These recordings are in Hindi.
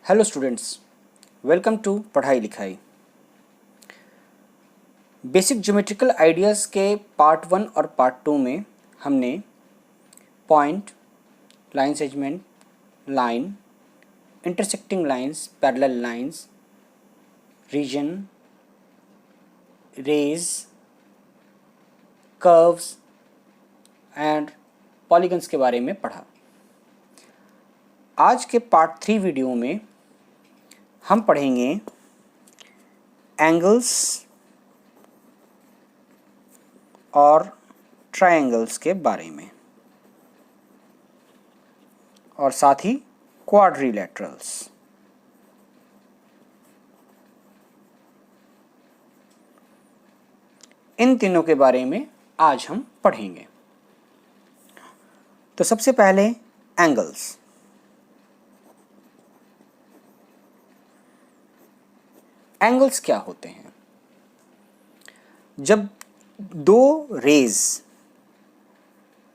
Hello students, welcome to Padhai Likhai. Basic geometrical ideas के पार्ट 1 और पार्ट 2 में हमने point, line segment, line, intersecting lines, parallel lines, region, rays, curves and polygons के बारे में पढ़ा। आज के पार्ट 3 वीडियो में हम पढ़ेंगे एंगल्स और ट्रायंगल्स के बारे में और साथ ही क्वाड्रिलैटरल्स। इन तीनों के बारे में आज हम पढ़ेंगे। तो सबसे पहले एंगल्स। एंगल्स क्या होते हैं? जब दो रेज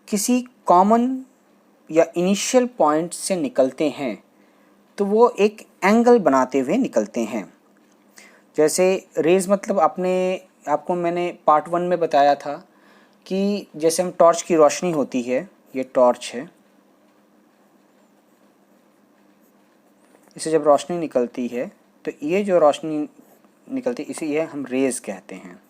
किसी कॉमन या इनिशियल पॉइंट से निकलते हैं तो वो एक एंगल बनाते हुए निकलते हैं। जैसे रेज मतलब आपको मैंने पार्ट 1 में बताया था कि जैसे हम टॉर्च की रोशनी होती है, ये टॉर्च है, इसे जब रोशनी निकलती है तो ये जो रोशनी निकलती है इसे ये हम रेज कहते हैं।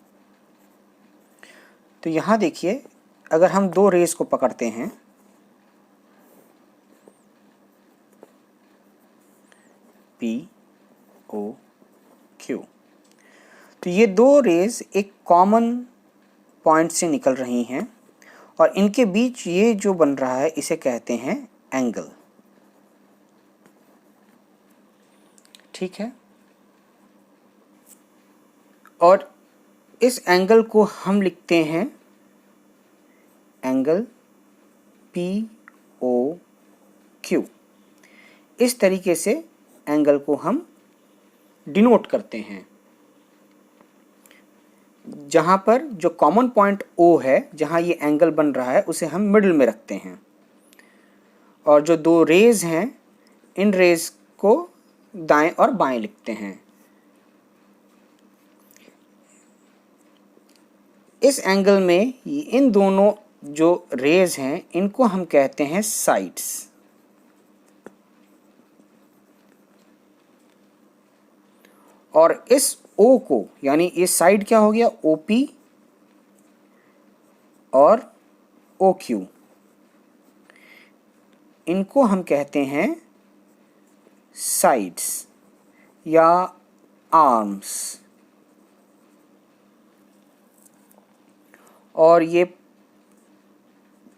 तो यहाँ देखिए, अगर हम दो रेज को पकड़ते हैं, P O Q, तो ये दो रेज एक कॉमन पॉइंट से निकल रही हैं और इनके बीच ये जो बन रहा है इसे कहते हैं एंगल। ठीक है, और इस एंगल को हम लिखते हैं एंगल POQ। इस तरीके से एंगल को हम डिनोट करते हैं। जहाँ पर जो कॉमन पॉइंट O है, जहाँ ये एंगल बन रहा है, उसे हम मिडिल में रखते हैं और जो दो रेज हैं इन रेज को दाएं और बाएं लिखते हैं। इस एंगल में इन दोनों जो रेज हैं इनको हम कहते हैं साइड्स। और इस O को, यानी ये साइड क्या हो गया, OP और OQ, इनको हम कहते हैं साइड्स या आर्म्स। और ये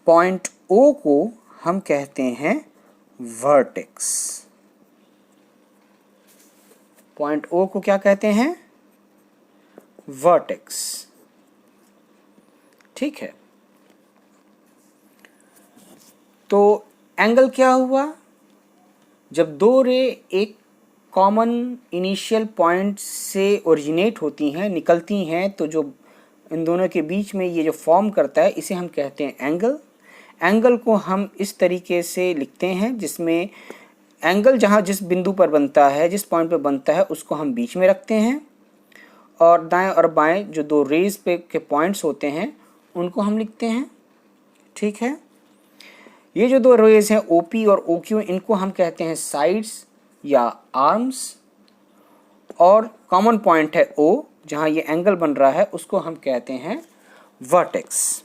पॉइंट O को हम कहते हैं वर्टेक्स। पॉइंट O को क्या कहते हैं? वर्टेक्स। ठीक है, तो एंगल क्या हुआ? जब दो रे एक कॉमन इनिशियल पॉइंट से ओरिजिनेट होती हैं, निकलती हैं, तो जो इन दोनों के बीच में ये जो फॉर्म करता है इसे हम कहते हैं एंगल। एंगल को हम इस तरीके से लिखते हैं जिसमें एंगल जहाँ जिस बिंदु पर बनता है, जिस पॉइंट पर बनता है, उसको हम बीच में रखते हैं और दाएं और बाएं जो दो रेज पे के पॉइंट्स होते हैं उनको हम लिखते हैं। ठीक है, ये जो दो रेज हैं OP और OQ, इनको हम कहते हैं साइड्स या आर्म्स। और कॉमन पॉइंट है O, जहाँ ये एंगल बन रहा है, उसको हम कहते हैं वर्टेक्स।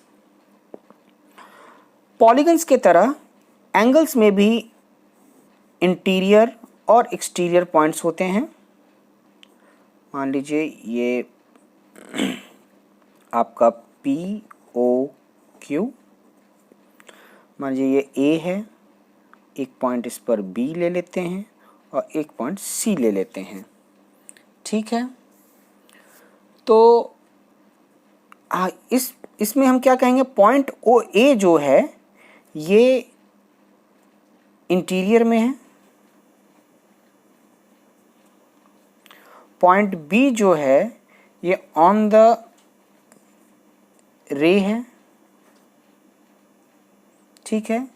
पॉलीगन्स के तरह एंगल्स में भी इंटीरियर और एक्सटीरियर पॉइंट्स होते हैं। मान लीजिए ये आपका POQ, मान लीजिए ये A है, एक पॉइंट इस पर B ले लेते हैं और एक पॉइंट C ले लेते हैं। ठीक है, तो इसमें हम क्या कहेंगे, पॉइंट OA जो है ये इंटीरियर में है, पॉइंट B जो है ये ऑन द रे है। ठीक है,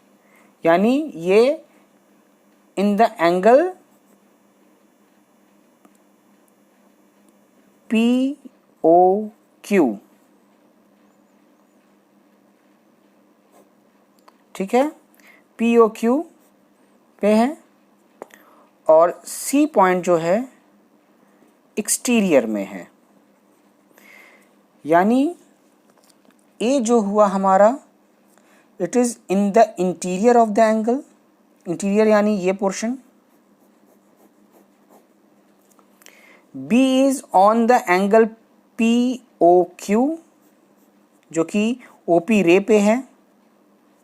यानी ये इन द एंगल POQ, ठीक है, POQ पे है, और C पॉइंट जो है एक्सटीरियर में है। यानी A जो हुआ हमारा, it is in the interior of the angle, interior यानी ये portion. B is on the angle POQ जो कि OP रे पे है,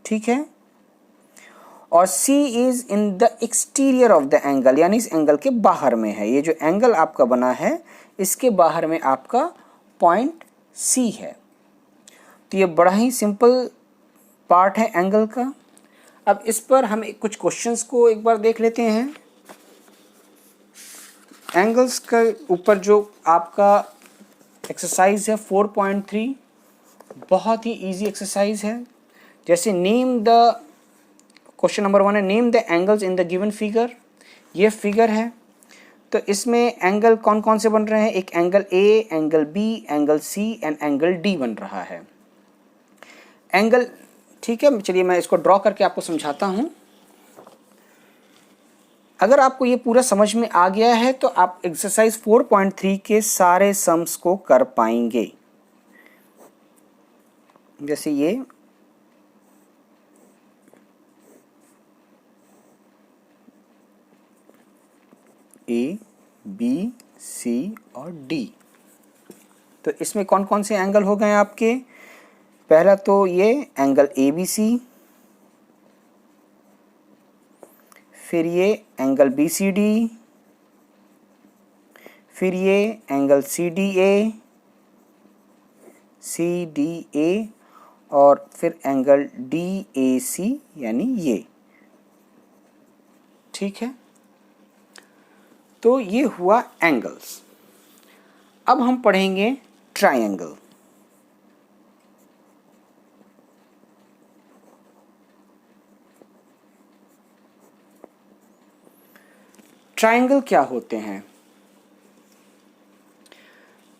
ठीक है, और C is in the exterior of the angle, यानी इस एंगल के बाहर में है। ये जो एंगल आपका बना है इसके बाहर में आपका पॉइंट C है। तो ये बड़ा ही सिंपल पार्ट है एंगल का। अब इस पर हम कुछ क्वेश्चंस को एक बार देख लेते हैं। एंगल्स का ऊपर जो आपका एक्सरसाइज है 4.3, बहुत ही इजी एक्सरसाइज है। जैसे नेम द, क्वेश्चन नंबर 1 है name the angles in the given figure. ये फिगर है, तो इसमें एंगल कौन कौन से बन रहे हैं? एक angle A, angle B, angle C and angle D बन रहा है। एंगल, ठीक है, चलिए मैं इसको ड्रॉ करके आपको समझाता हूं। अगर आपको ये पूरा समझ में आ गया है तो आप एक्सरसाइज 4.3 के सारे सम्स को कर पाएंगे। जैसे ये A, B, C और D, तो इसमें कौन कौन से एंगल हो गए आपके? पहला तो ये एंगल ABC, फिर ये एंगल BCD, फिर ये एंगल CDA और फिर एंगल DAC यानी ये, ठीक है। तो ये हुआ एंगल्स। अब हम पढ़ेंगे ट्रायंगल। ट्रायंगल क्या होते हैं?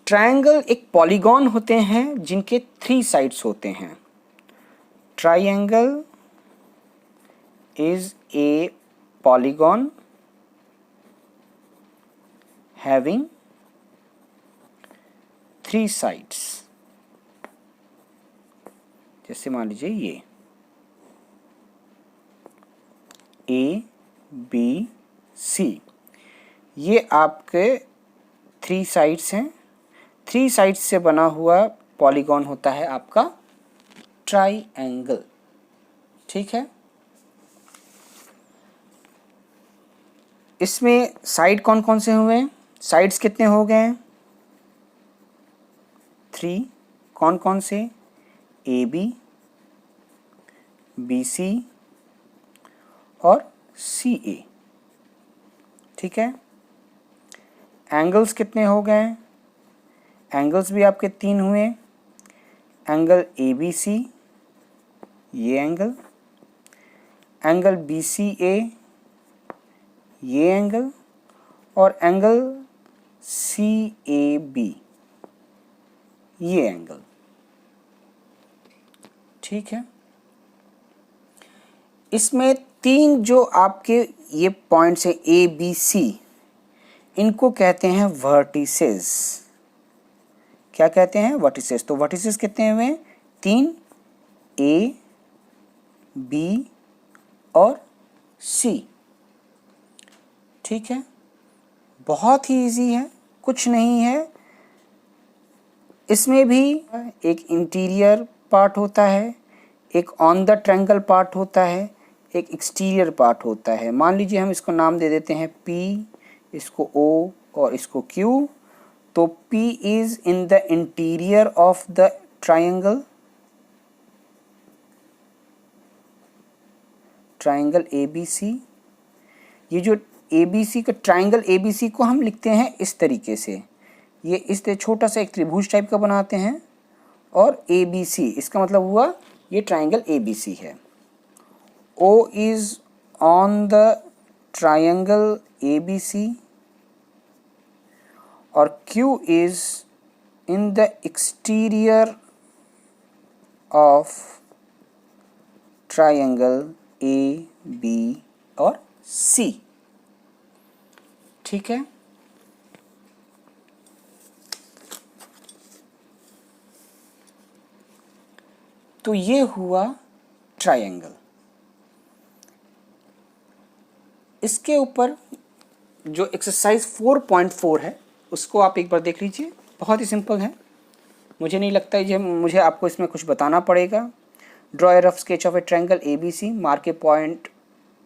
ट्रायंगल एक पॉलीगॉन होते हैं जिनके 3 साइड्स होते हैं। Triangle is a polygon having 3 sides. जैसे मान लीजिए ये ABC, ये आपके 3 साइड्स हैं। 3 साइड्स से बना हुआ पॉलीगॉन होता है आपका ट्राइएंगल, ठीक है। इसमें साइड कौन कौन से हुए? साइड्स कितने हो गए? 3। कौन कौन से? AB, BC और CA, ठीक है। एंगल्स कितने हो गए? एंगल्स भी आपके 3 हुए। एंगल ABC, ये एंगल, एंगल BCA, ये एंगल, और एंगल CAB, ये एंगल, ठीक है। इसमें 3 जो आपके ये पॉइंट्स हैं ABC, इनको कहते हैं वर्टिसेस। क्या कहते हैं? वर्टिसेस। तो वर्टिसेस कितने हुए? 3, A, B और C, ठीक है। बहुत ही इजी है, कुछ नहीं है। इसमें भी एक इंटीरियर पार्ट होता है, एक ऑन द ट्रायंगल पार्ट होता है, एक एक्सटीरियर पार्ट होता है। मान लीजिए हम इसको नाम दे देते हैं P, इसको O और इसको Q। तो P is in the interior of the triangle, triangle ABC। ये जो ABC का ट्रायंगल ABC को हम लिखते हैं इस तरीके से, ये इस छोटा सा एक त्रिभुज टाइप का बनाते हैं, और ABC इसका मतलब हुआ ये ट्रायंगल ABC है। O is on the triangle ABC और Q is in the exterior of triangle A, B और C। ठीक है, तो ये हुआ ट्रायंगल। इसके ऊपर जो एक्सरसाइज 4.4 है उसको आप एक बार देख लीजिए, बहुत ही सिंपल है। मुझे नहीं लगता है मुझे आपको इसमें कुछ बताना पड़ेगा। Draw a rough sketch of A triangle ABC, mark A point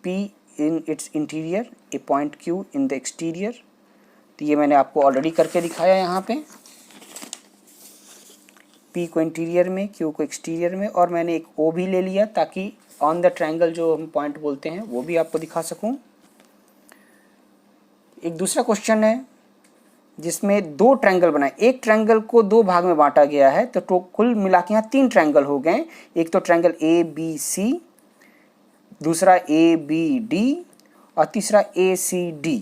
P in its interior, A point Q in the exterior. तो ये मैंने आपको ऑलरेडी करके दिखाया यहाँ पे, P को इंटीरियर में, Q को एक्सटीरियर में, और मैंने एक O भी ले लिया ताकि ऑन द ट्रायंगल जो हम पॉइंट बोलते हैं वो भी आपको दिखा सकूं। एक दूसरा क्वेश्चन है जिसमें दो ट्रायंगल बनाए, एक ट्रायंगल को दो भाग में बांटा गया है, तो कुल मिला के यहाँ 3 ट्रायंगल हो गए। एक तो ट्रायंगल ABC, दूसरा ABD और तीसरा ACD।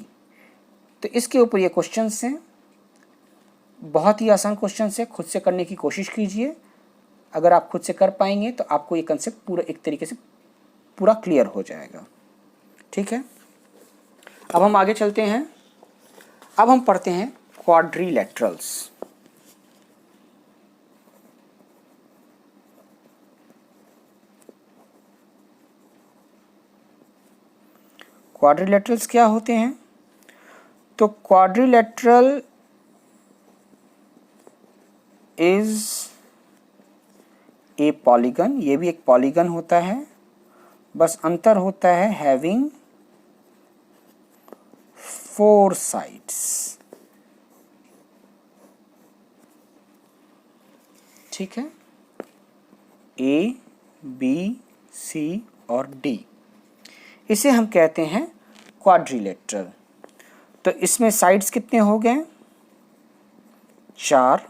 तो इसके ऊपर ये क्वेश्चंस हैं, बहुत ही आसान क्वेश्चंस है, खुद से करने की कोशिश कीजिए। अगर आप खुद से कर पाएंगे तो आपको ये कंसेप्ट पूरा एक तरीके से पूरा क्लियर हो जाएगा। ठीक है, अब हम आगे चलते हैं। अब हम पढ़ते हैं क्वाड्रिलेटरल्स। क्वाड्रिलेटरल्स क्या होते हैं? तो क्वाड्रिलेटरल इज ए पॉलीगन, ये भी एक पॉलीगन होता है, बस अंतर होता है हैविंग 4 साइड्स। ठीक है, A, B, C और D, इसे हम कहते हैं क्वाड्रिलेटरल। तो इसमें साइड्स कितने हो गए? 4,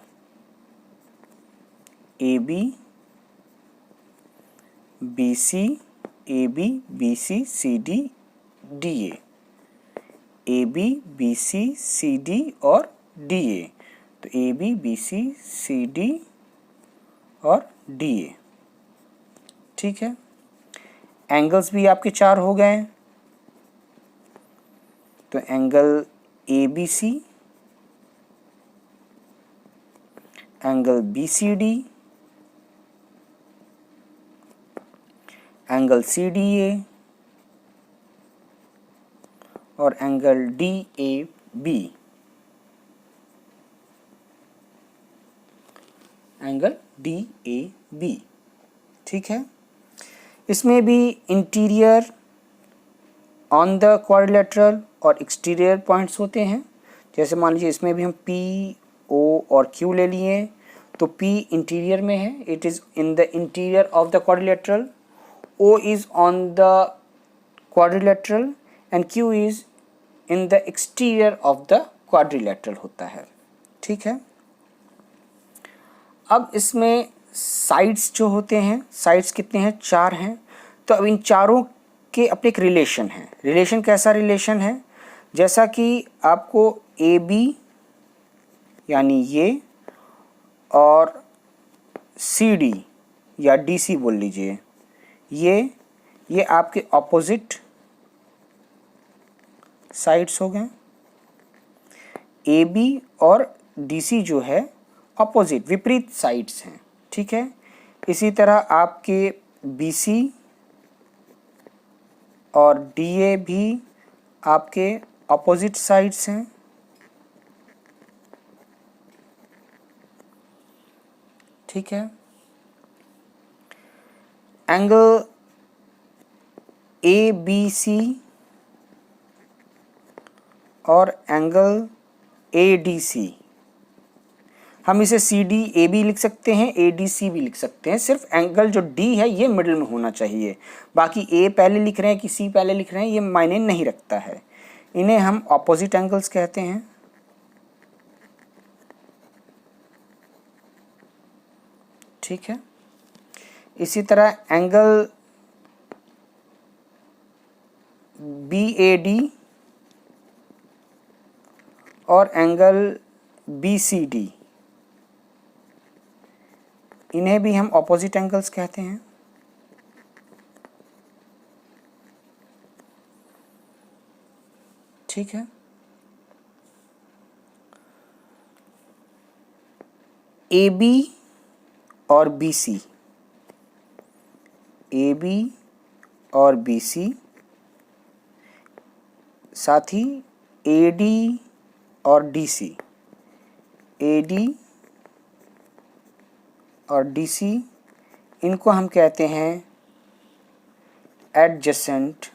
AB, BC, AB, BC, CD, DA, AB, BC, CD और DA। तो AB, BC, CD और DA। ठीक है, एंगल्स भी आपके 4 हो गए। तो angle ABC, angle BCD, angle CDA और एंगल DAB। Angle DAB। ठीक है, इसमें भी इंटीरियर ऑन द क्वाड्रिलेटरल और एक्सटीरियर पॉइंट्स होते हैं। जैसे मान लीजिए इसमें भी हम P, O और Q ले लिए, तो P इंटीरियर में है, it is in the interior of the quadrilateral, O is on the quadrilateral and Q is in the exterior of the quadrilateral होता है। ठीक है, अब इसमें साइड्स जो होते हैं, साइड्स कितने हैं? 4 हैं। तो अब इन चारों के अपने एक रिलेशन है। रिलेशन कैसा रिलेशन है? जैसा कि आपको AB यानी ये और CD या DC बोल लीजिए, ये आपके ऑपोजिट साइड्स हो गए। AB और DC जो है ऑपोजिट, विपरीत साइड्स हैं। ठीक है, इसी तरह आपके BC और DA भी आपके ऑपोजिट साइड्स हैं। ठीक है, एंगल ABC और एंगल ADC, हम इसे CDAB लिख सकते हैं, ADC भी लिख सकते हैं। सिर्फ एंगल जो D है ये मिडिल में होना चाहिए, बाकी A पहले लिख रहे हैं कि C पहले लिख रहे हैं ये मायने नहीं रखता है। इन्हें हम ऑपोजिट एंगल्स कहते हैं। ठीक है, इसी तरह एंगल BAD और एंगल BCD, इन्हें भी हम ऑपोजिट एंगल्स कहते हैं। ठीक है। AB और BC, AB और BC, साथ ही AD और DC, AD और DC, इनको हम कहते हैं एडजेसेंट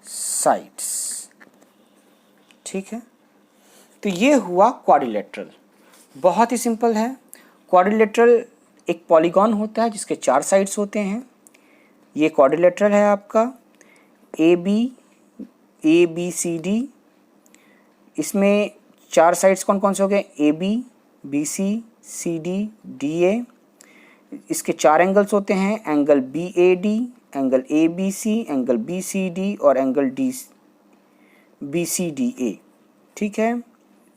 साइड्स। ठीक है। तो ये हुआ क्वाड्रिलेटरल। बहुत ही सिंपल है। क्वाड्रिलेटरल एक पॉलीगॉन होता है जिसके 4 साइड्स होते हैं। ये क्वाड्रिलेटरल है आपका ABCD। इसमें 4 साइड्स कौन कौन से हो गए? AB, BC, CD, DA। इसके 4 एंगल्स होते हैं, angle BAD, angle ABC, angle BCD और एंगल BCDA। ठीक है।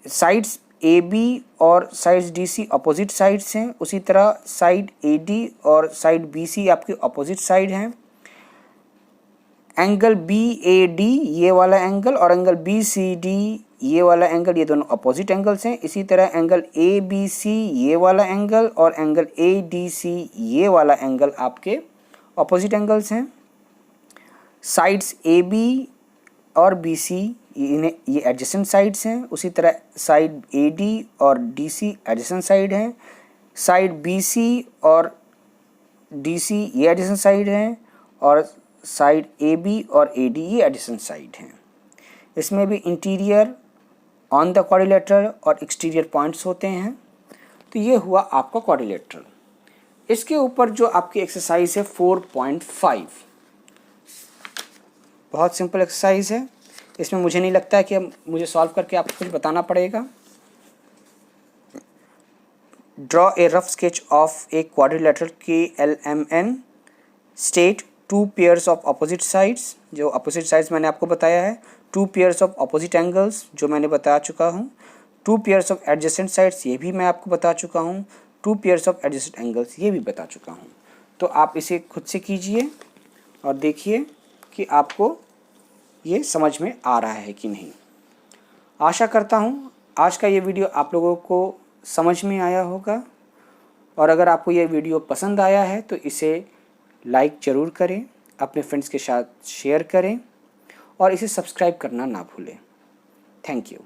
साइड्स AB और साइड्स DC अपोजिट साइड्स हैं, उसी तरह साइड AD और साइड BC आपके अपोजिट साइड हैं। एंगल BAD ये वाला एंगल और एंगल BCD ये वाला एंगल, ये दोनों अपोजिट एंगल्स हैं। इसी तरह एंगल ABC ये वाला एंगल और एंगल ADC ये वाला एंगल आपके अपोजिट एंगल्स हैं। साइड्स AB और BC ये एडजेसेंट साइड्स हैं। उसी तरह साइड AD और DC एडजेसेंट साइड हैं। साइड BC और DC ये एडजेसेंट साइड हैं और साइड AB और AD ये एडजेसेंट साइड हैं। इसमें भी इंटीरियर ऑन द क्वाड्रिलेटरल और एक्सटीरियर पॉइंट्स होते हैं। तो ये हुआ आपका क्वाड्रिलेटरल। इसके ऊपर जो आपकी एक्सरसाइज है 4.5, बहुत सिंपल एक्सरसाइज है। इसमें मुझे नहीं लगता है कि मुझे सॉल्व करके आपको कुछ बताना पड़ेगा। Draw a rough sketch of a quadrilateral KLMN। State 2 pairs of opposite sides, जो अपोजिट साइड्स मैंने आपको बताया है। 2 पेयर्स ऑफ अपोजिट एंगल्स, जो मैंने बता चुका हूँ। 2 पेयर्स ऑफ एडजेसेंट साइड्स, ये भी मैं आपको बता चुका हूँ। 2 पेयर्स ऑफ एडजेसेंट एंगल्स, ये भी बता चुका हूँ। तो आप इसे खुद से कीजिए और देखिए कि आपको ये समझ में आ रहा है कि नहीं। आशा करता हूँ आज का ये वीडियो आप लोगों को समझ में आया होगा। और अगर आपको ये वीडियो पसंद आया है तो इसे लाइक ज़रूर करें, अपने फ्रेंड्स के साथ शेयर करें और इसे सब्सक्राइब करना ना भूलें। Thank you.